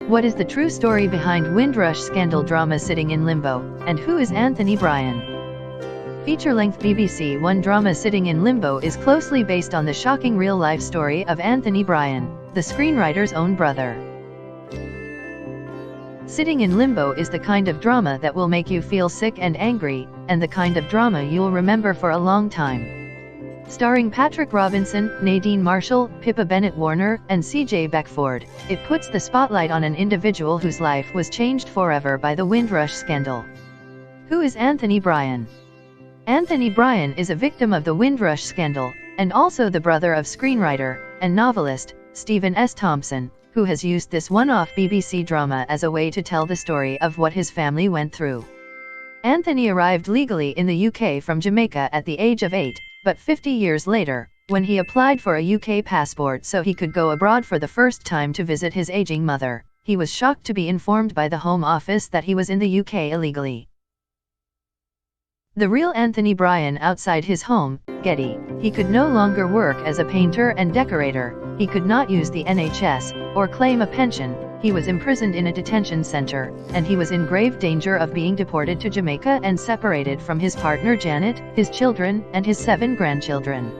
What is the true story behind Windrush scandal drama Sitting in Limbo, and who is Anthony Bryan? Feature-length BBC One drama Sitting in Limbo is closely based on the shocking real-life story of Anthony Bryan, the screenwriter's own brother. Sitting in Limbo is the kind of drama that will make you feel sick and angry, and the kind of drama you'll remember for a long time. Starring Patrick Robinson, Nadine Marshall, Pippa Bennett-Warner, and CJ Beckford, it puts the spotlight on an individual whose life was changed forever by the Windrush scandal. Who is Anthony Bryan? Anthony Bryan is a victim of the Windrush scandal, and also the brother of screenwriter and novelist S Thompson, who has used this one-off BBC drama as a way to tell the story of what his family went through. Anthony arrived legally in the UK from Jamaica at the age of 8, but 50 years later, when he applied for a UK passport so he could go abroad for the first time to visit his aging mother, he was shocked to be informed by the Home Office that he was in the UK illegally. The real Anthony Bryan outside his home, Getty, he could no longer work as a painter and decorator, he could not use the NHS, or claim a pension, he was imprisoned in a detention center, and he was in grave danger of being deported to Jamaica and separated from his partner Janet, his children, and his 7 grandchildren.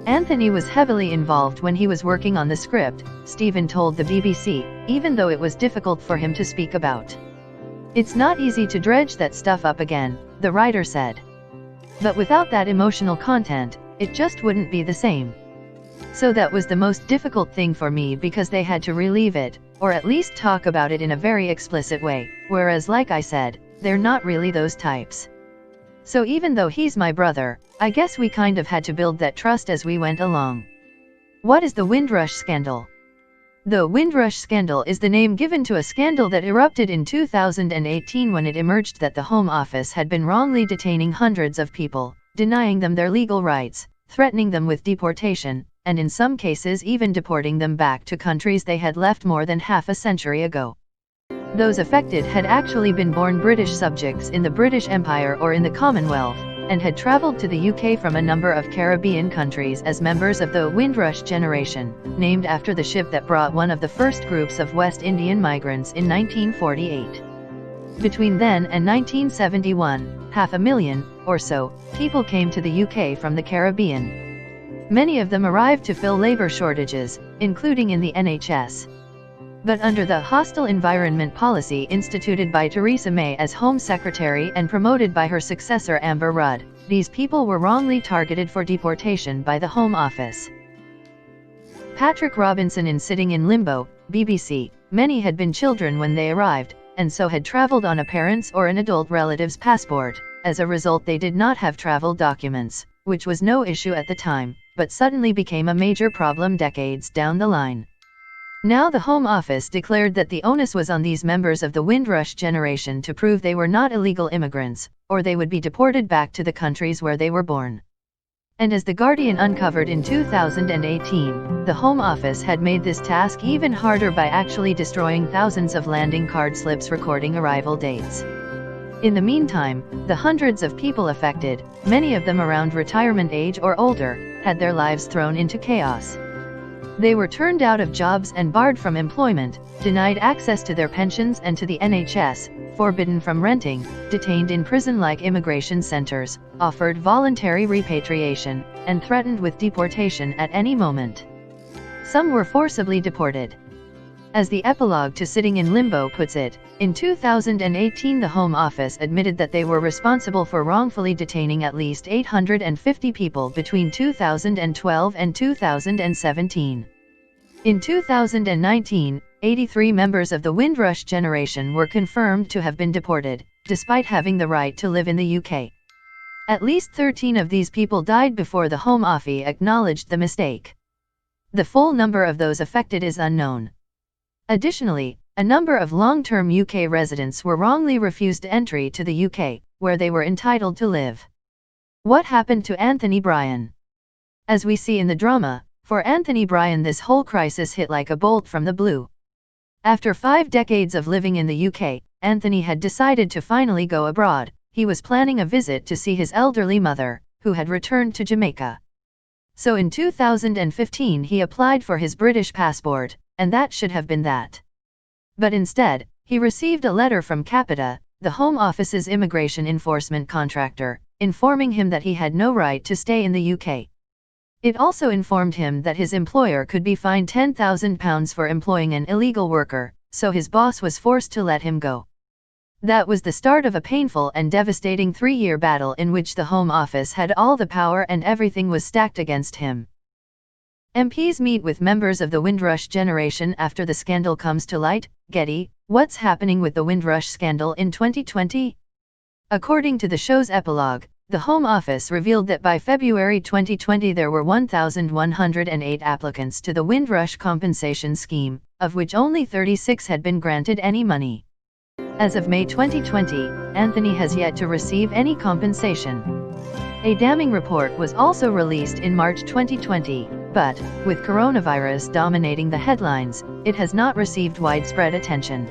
Anthony was heavily involved when he was working on the script, Stephen told the BBC, even though it was difficult for him to speak about. "It's not easy to dredge that stuff up again," the writer said. "But without that emotional content, it just wouldn't be the same. So that was the most difficult thing for me because they had to relieve it, or at least talk about it in a very explicit way, whereas like I said, they're not really those types. So even though he's my brother, I guess we kind of had to build that trust as we went along." What is the Windrush scandal? The Windrush scandal is the name given to a scandal that erupted in 2018 when it emerged that the Home Office had been wrongly detaining hundreds of people, denying them their legal rights, threatening them with deportation, and in some cases even deporting them back to countries they had left more than half a century ago. Those affected had actually been born British subjects in the British Empire or in the Commonwealth, and had traveled to the UK from a number of Caribbean countries as members of the Windrush generation, named after the ship that brought one of the first groups of West Indian migrants in 1948. Between then and 1971, 500,000, or so, people came to the UK from the Caribbean. Many of them arrived to fill labor shortages, including in the NHS. But under the hostile environment policy instituted by Theresa May as Home Secretary and promoted by her successor Amber Rudd, these people were wrongly targeted for deportation by the Home Office. Patrick Robinson in Sitting in Limbo, BBC, many had been children when they arrived, and so had traveled on a parent's or an adult relative's passport. As a result, they did not have travel documents, which was no issue at the time, but suddenly became a major problem decades down the line. Now the Home Office declared that the onus was on these members of the Windrush generation to prove they were not illegal immigrants, or they would be deported back to the countries where they were born. And as The Guardian uncovered in 2018, the Home Office had made this task even harder by actually destroying thousands of landing card slips recording arrival dates. In the meantime, the hundreds of people affected, many of them around retirement age or older, had their lives thrown into chaos. They were turned out of jobs and barred from employment, denied access to their pensions and to the NHS, forbidden from renting, detained in prison-like immigration centers, offered voluntary repatriation, and threatened with deportation at any moment. Some were forcibly deported. As the epilogue to Sitting in Limbo puts it, in 2018 the Home Office admitted that they were responsible for wrongfully detaining at least 850 people between 2012 and 2017. In 2019, 83 members of the Windrush generation were confirmed to have been deported, despite having the right to live in the UK. At least 13 of these people died before the Home Office acknowledged the mistake. The full number of those affected is unknown. Additionally, a number of long-term UK residents were wrongly refused entry to the UK, where they were entitled to live. What happened to Anthony Bryan? As we see in the drama, for Anthony Bryan this whole crisis hit like a bolt from the blue. After 5 decades of living in the UK, Anthony had decided to finally go abroad. He was planning a visit to see his elderly mother, who had returned to Jamaica. So in 2015 he applied for his British passport, and that should have been that. But instead, he received a letter from Capita, the Home Office's immigration enforcement contractor, informing him that he had no right to stay in the UK. It also informed him that his employer could be fined £10,000 for employing an illegal worker, so his boss was forced to let him go. That was the start of a painful and devastating 3-year battle in which the Home Office had all the power and everything was stacked against him. MPs meet with members of the Windrush generation after the scandal comes to light. Getty, what's happening with the Windrush scandal in 2020? According to the show's epilogue, the Home Office revealed that by February 2020 there were 1,108 applicants to the Windrush compensation scheme, of which only 36 had been granted any money. As of May 2020, Anthony has yet to receive any compensation. A damning report was also released in March 2020, but, with coronavirus dominating the headlines, it has not received widespread attention.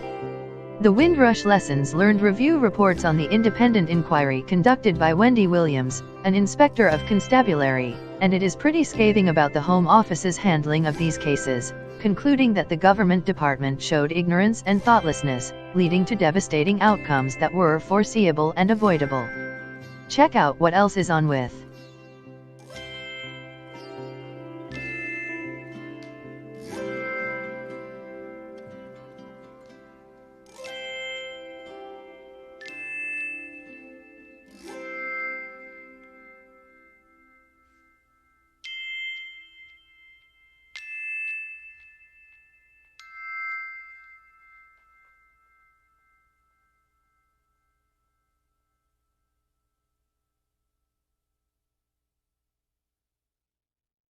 The Windrush Lessons Learned review reports on the independent inquiry conducted by Wendy Williams, an inspector of constabulary, and it is pretty scathing about the Home Office's handling of these cases, concluding that the government department showed ignorance and thoughtlessness, leading to devastating outcomes that were foreseeable and avoidable. Check out what else is on with